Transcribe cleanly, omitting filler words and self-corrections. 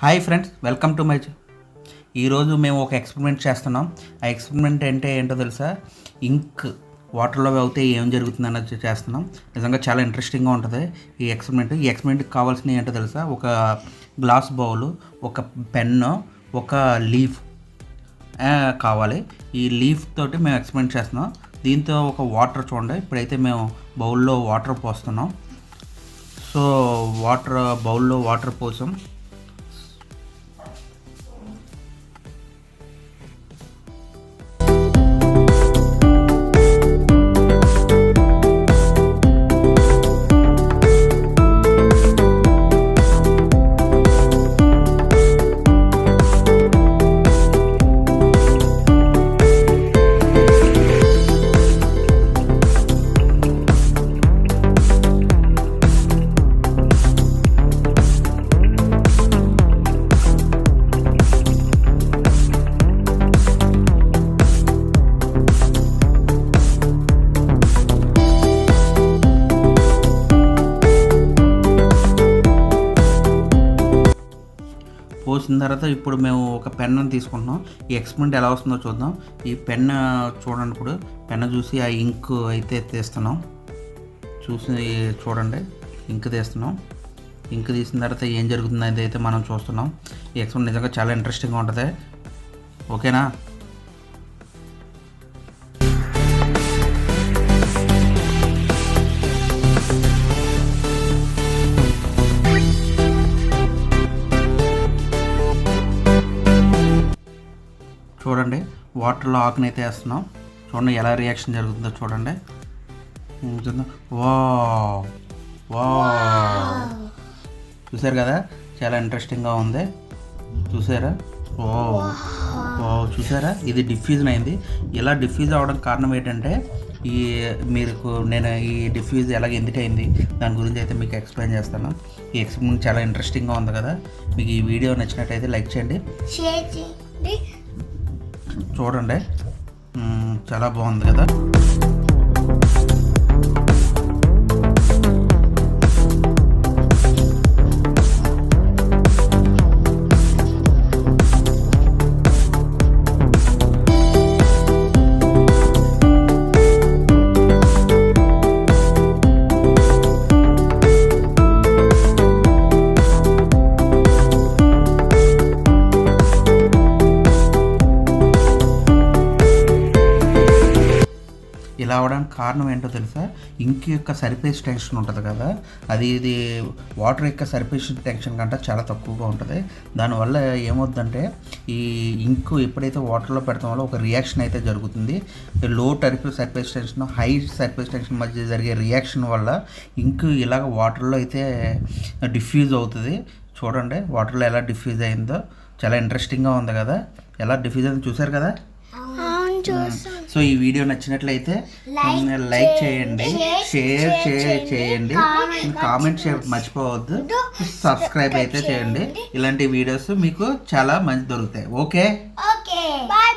Hi friends, welcome to my ఈరోజు మేము ఒక ఎక్స్పెరిమెంట్ చేస్తున్నాం. ఆ ఎక్స్పెరిమెంట్ అంటే ఏంటో తెలుసా? ఇంక్ వాటర్లో అవుతే ఏం జరుగుతుంది అన్నది చేస్తున్నాం. నిజంగా చాలా ఇంట్రెస్టింగ్గా ఉంటుంది ఈ ఎక్స్పెరిమెంట్కి కావాల్సినవి ఏంటో తెలుసా? ఒక గ్లాస్ బౌలు, ఒక పెన్ను, ఒక లీఫ్ కావాలి. ఈ లీఫ్ తోటి మేము ఎక్స్పెరిమెంట్ చేస్తున్నాం. దీంతో ఒక వాటర్ చూడండి. ఇప్పుడైతే మేము బౌల్లో వాటర్ పోస్తున్నాం. సో బౌల్లో వాటర్ పోసాం. పోసిన తర్వాత ఇప్పుడు మేము ఒక పెన్ను తీసుకుంటున్నాం. ఈ ఎక్స్పెరిమెంట్ ఎలా వస్తుందో చూద్దాం. ఈ పెన్ చూడండి. ఇప్పుడు పెన్ను చూసి ఆ ఇంక్ అయితే తీస్తున్నాం. చూడండి, ఇంక్ తీస్తున్నాం. ఇంక్ తీసిన తర్వాత ఏం జరుగుతుంది అనేది అయితే మనం చూస్తున్నాం. ఈ ఎక్స్పెరిమెంట్ నిజంగా చాలా ఇంట్రెస్టింగ్గా ఉంటుంది. ఓకేనా? చూడండి, వాటర్లో ఆకునైతే వేస్తున్నాం. చూడండి ఎలా రియాక్షన్ జరుగుతుందో చూడండి. చూసారు కదా, చాలా ఇంట్రెస్టింగ్గా ఉంది. చూసారా? చూసారా, ఇది డిఫ్యూజన్ అయింది. ఇలా డిఫ్యూజ్ అవ్వడం కారణం ఏంటంటే నేను ఈ డిఫ్యూజ్ ఎందుకు అయింది దాని గురించి అయితే మీకు ఎక్స్ప్లెయిన్ చేస్తాను. ఈ ఎక్స్పెరిమెంట్ చాలా ఇంట్రెస్టింగ్గా ఉంది కదా. మీకు ఈ వీడియో నచ్చినట్టయితే లైక్ చేయండి, షేర్ చేయండి. చూడండి, చాలా బాగుంది కదా. ఇలా అవడానికి కారణం ఏంటో తెలుసా? ఇంక్ యొక్క సర్ఫేస్ టెన్షన్ ఉంటుంది కదా, ఇది వాటర్ యొక్క సర్ఫేస్ టెన్షన్ కంటే చాలా తక్కువగా ఉంటుంది. దానివల్ల ఏమవుతుందంటే ఈ ఇంక్ ఎప్పుడైతే వాటర్లో పెడతాం వల్ల ఒక రియాక్షన్ అయితే జరుగుతుంది. లో surface tension, high surface tension మధ్య జరిగే రియాక్షన్ వల్ల ఇంక్ ఇలాగ వాటర్లో అయితే డిఫ్యూజ్ అవుతుంది. చూడండి వాటర్లో ఎలా డిఫ్యూజ్ అయిందో. చాలా ఇంట్రెస్టింగ్గా ఉంది కదా. ఎలా డిఫ్యూజ్ అయిందో చూసారు కదా. సో ఈ వీడియో నచ్చినట్లయితే లైక్ చేయండి, షేర్ చేయండి, కామెంట్ మర్చిపోవద్దు, సబ్స్క్రైబ్ అయితే చేయండి. ఇలాంటి వీడియోస్ మీకు చాలా మంచి దొరుకుతాయి. Okay, bye.